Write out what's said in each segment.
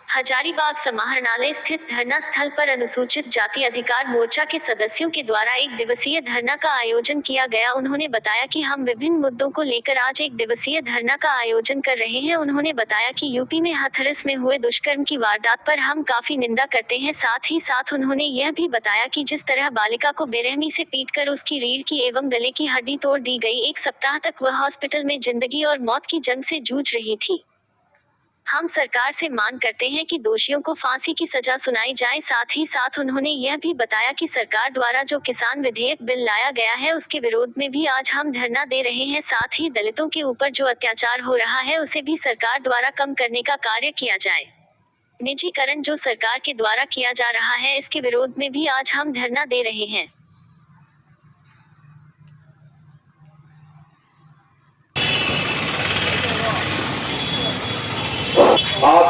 हजारीबाग समाहरणालय स्थित धरना स्थल पर अनुसूचित जाति अधिकार मोर्चा के सदस्यों के द्वारा एक दिवसीय धरना का आयोजन किया गया। उन्होंने बताया कि हम विभिन्न मुद्दों को लेकर आज एक दिवसीय धरना का आयोजन कर रहे हैं। उन्होंने बताया कि यूपी में हाथरस में हुए दुष्कर्म की वारदात पर हम काफी निंदा करते हैं। साथ ही साथ उन्होंने यह भी बताया कि जिस तरह बालिका को बेरहमी से पीटकर उसकी रीढ़ की एवं गले की हड्डी तोड़ दी गई, 1 सप्ताह तक वह हॉस्पिटल में जिंदगी और मौत की जंग से जूझ रही थी। हम सरकार से मांग करते हैं कि दोषियों को फांसी की सजा सुनाई जाए। साथ ही साथ उन्होंने यह भी बताया कि सरकार द्वारा जो किसान विधेयक बिल लाया गया है, उसके विरोध में भी आज हम धरना दे रहे हैं। साथ ही दलितों के ऊपर जो अत्याचार हो रहा है, उसे भी सरकार द्वारा कम करने का कार्य किया जाए। निजीकरण जो सरकार के द्वारा किया जा रहा है, इसके विरोध में भी आज हम धरना दे रहे हैं। आप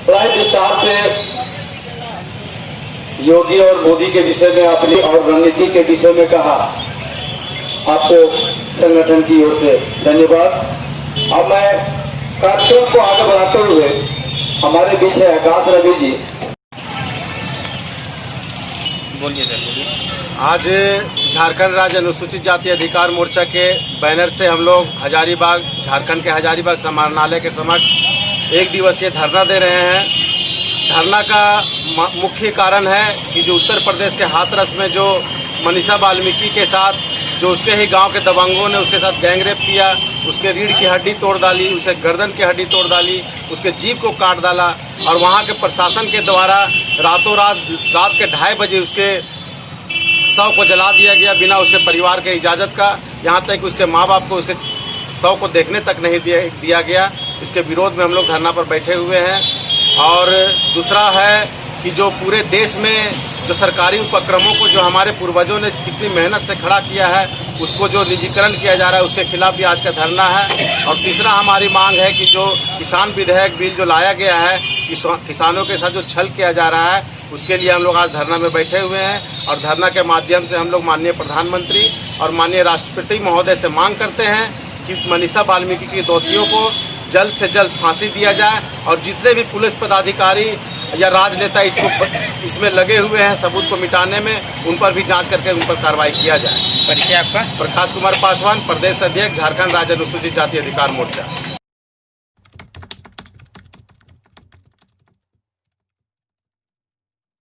बड़ा विस्तार से योगी और मोदी के विषय में अपनी और रणनीति के विषय में कहा। आपको संगठन की ओर से धन्यवाद। अब मैं कार्यक्रम को आगे बढ़ाते हुए हमारे बीच है आकाश रवि जी। बोलिए सर, बोलिए। आज झारखंड राज्य अनुसूचित जाति अधिकार मोर्चा के बैनर से हम लोग हजारीबाग, झारखंड के हजारीबाग समाहरणालय के समक्ष एक दिवसीय धरना दे रहे हैं। धरना का मुख्य कारण है कि जो उत्तर प्रदेश के हाथरस में जो मनीषा वाल्मीकि के साथ जो उसके ही गांव के दबंगों ने उसके साथ गैंगरेप किया, उसके रीढ़ की हड्डी तोड़ डाली, उसे गर्दन की हड्डी तोड़ डाली, उसके जीभ को काट डाला और वहां के प्रशासन के द्वारा रातों रात के 2:30 बजे उसके शव को जला दिया गया बिना उसके परिवार के इजाज़त का। यहाँ तक उसके माँ बाप को उसके शव को देखने तक नहीं दिया गया। इसके विरोध में हम लोग धरना पर बैठे हुए हैं। और दूसरा है कि जो पूरे देश में जो सरकारी उपक्रमों को जो हमारे पूर्वजों ने कितनी मेहनत से खड़ा किया है, उसको जो निजीकरण किया जा रहा है, उसके खिलाफ भी आज का धरना है। और तीसरा हमारी मांग है कि जो किसान विधेयक बिल जो लाया गया है, किसानों के साथ जो छल किया जा रहा है, उसके लिए हम लोग आज धरना में बैठे हुए हैं। और धरना के माध्यम से हम लोग माननीय प्रधानमंत्री और माननीय राष्ट्रपति महोदय से मांग करते हैं कि मनीषा वाल्मीकि के दोषियों को जल्द से जल्द फांसी दिया जाए और जितने भी पुलिस पदाधिकारी या राजनेता इसमें लगे हुए हैं सबूत को मिटाने में, उन पर भी जांच करके उन पर कार्रवाई किया जाए। परिचय आपका? प्रकाश कुमार पासवान, प्रदेश अध्यक्ष, झारखंड राज्य अनुसूचित जाति अधिकार मोर्चा।